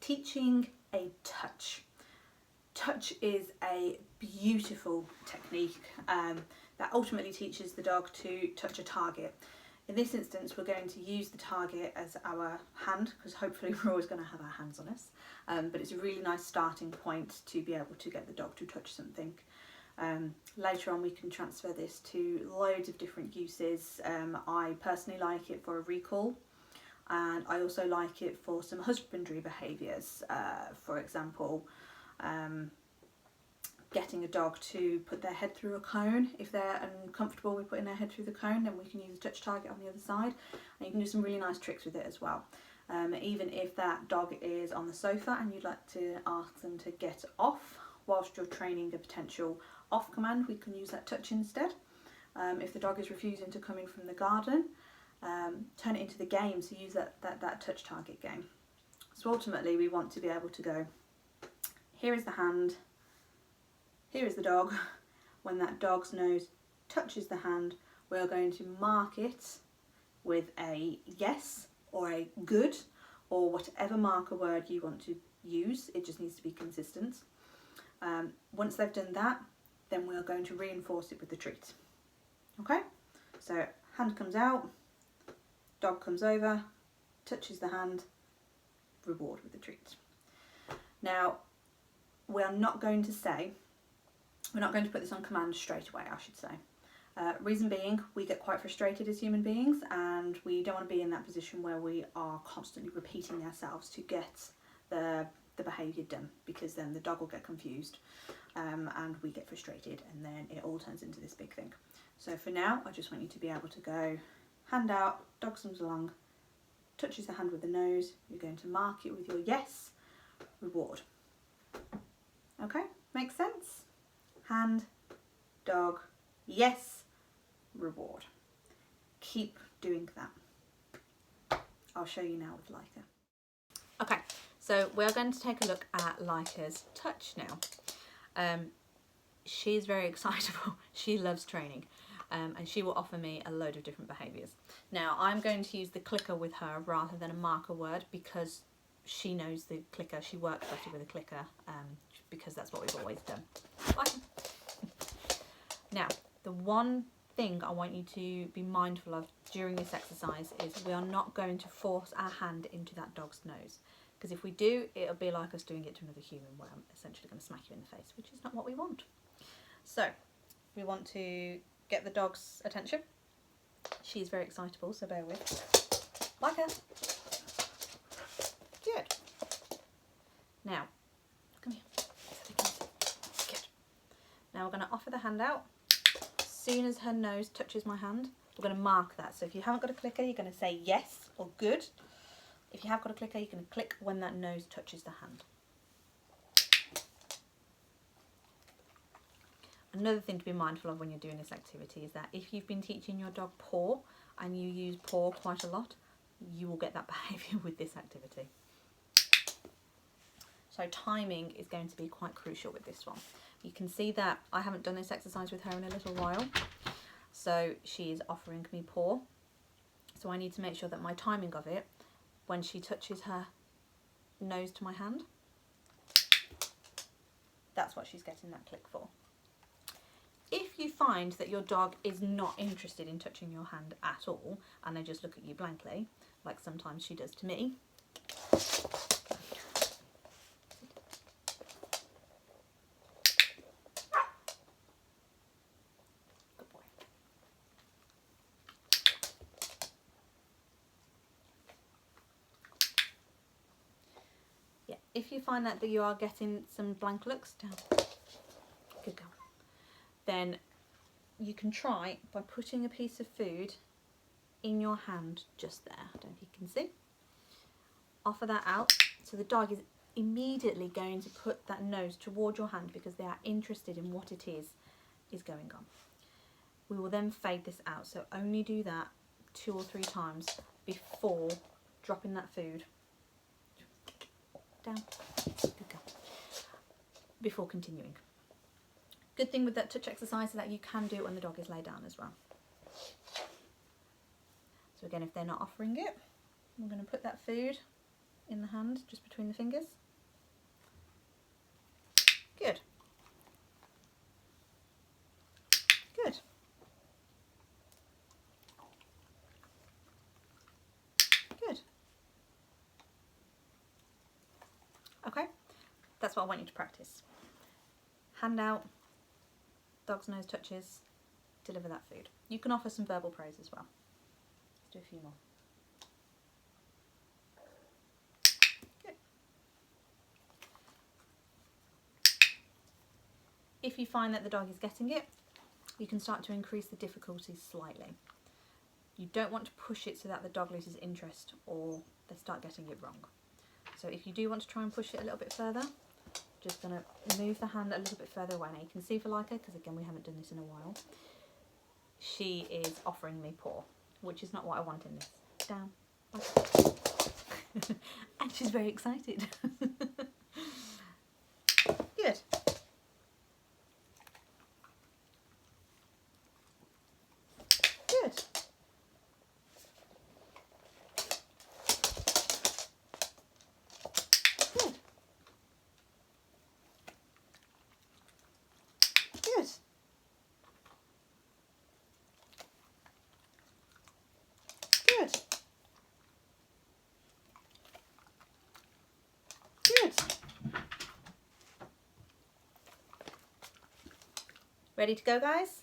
teaching a touch. Touch is a beautiful technique that ultimately teaches the dog to touch a target. In this instance, we're going to use the target as our hand, because hopefully we're always going to have our hands on us. But it's a really nice starting point to be able to get the dog to touch something. Later on we can transfer this to loads of different uses. I personally like it for a recall, and I also like it for some husbandry behaviours. For example, getting a dog to put their head through a cone. If they're uncomfortable with putting their head through the cone, then we can use a touch target on the other side, and you can do some really nice tricks with it as well. Even if that dog is on the sofa and you'd like to ask them to get off whilst you're training a potential off command, we can use that touch instead. If the dog is refusing to come in from the garden, turn it into the game, so use that touch target game. So ultimately we want to be able to go, here is the hand, here is the dog. When that dog's nose touches the hand, we are going to mark it with a yes or a good, or whatever marker word you want to use. It just needs to be consistent. Once they've done that, then we are going to reinforce it with the treat. Okay, so hand comes out, dog comes over, touches the hand, reward with the treat. Now, we are not going to say, we're not going to put this on command straight away, I should say. Reason being, we get quite frustrated as human beings, and we don't want to be in that position where we are constantly repeating ourselves to get the behaviour done, because then the dog will get confused and we get frustrated, and then it all turns into this big thing. So for now, I just want you to be able to go, hand out, dog comes along, touches the hand with the nose, you're going to mark it with your yes, reward. Okay, makes sense? Hand, dog, yes, reward. Keep doing that. I'll show you now with Laika. Okay, so we're going to take a look at Laika's touch now. She's very excitable. She loves training, and she will offer me a load of different behaviours. Now I'm going to use the clicker with her rather than a marker word, because she knows the clicker. She works better with a clicker, because that's what we've always done. Now, the one thing I want you to be mindful of during this exercise is we are not going to force our hand into that dog's nose, because if we do, it'll be like us doing it to another human, where I'm essentially going to smack you in the face, which is not what we want. So we want to get the dog's attention. She's very excitable, so bear with. Laika. Good. Now, come here. Good. Now we're going to offer the hand out. As soon as her nose touches my hand, we're going to mark that. So if you haven't got a clicker, you're going to say yes or good. If you have got a clicker, you can click when that nose touches the hand. Another thing to be mindful of when you're doing this activity is that if you've been teaching your dog paw and you use paw quite a lot, you will get that behaviour with this activity. So timing is going to be quite crucial with this one. You can see that I haven't done this exercise with her in a little while. So she is offering me paw. So I need to make sure that my timing of it, when she touches her nose to my hand, that's what she's getting that click for. If you find that your dog is not interested in touching your hand at all, and they just look at you blankly, like sometimes she does to me, good boy. Yeah, if you find that you are getting some blank looks, down, good girl, then you can try by putting a piece of food in your hand just there. I don't know if you can see. Offer that out, so the dog is immediately going to put that nose toward your hand because they are interested in what it is going on. We will then fade this out, so only do that 2 or 3 times before dropping that food down. Good girl. Before continuing. Good thing with that touch exercise is that you can do it when the dog is laid down as well. So again, if they're not offering it, we're going to put that food in the hand, just between the fingers. Good. Good. Good. Okay, that's what I want you to practice. Hand out, dog's nose touches, deliver that food. You can offer some verbal praise as well. Let's do a few more. Good. If you find that the dog is getting it, you can start to increase the difficulty slightly. You don't want to push it so that the dog loses interest or they start getting it wrong. So if you do want to try and push it a little bit further, just going to move the hand a little bit further away. Now you can see for Leica, because again we haven't done this in a while, she is offering me paw, which is not what I want in this. Down. And she's very excited. Good. Good. Good. Good. Good. Good. Ready to go, guys?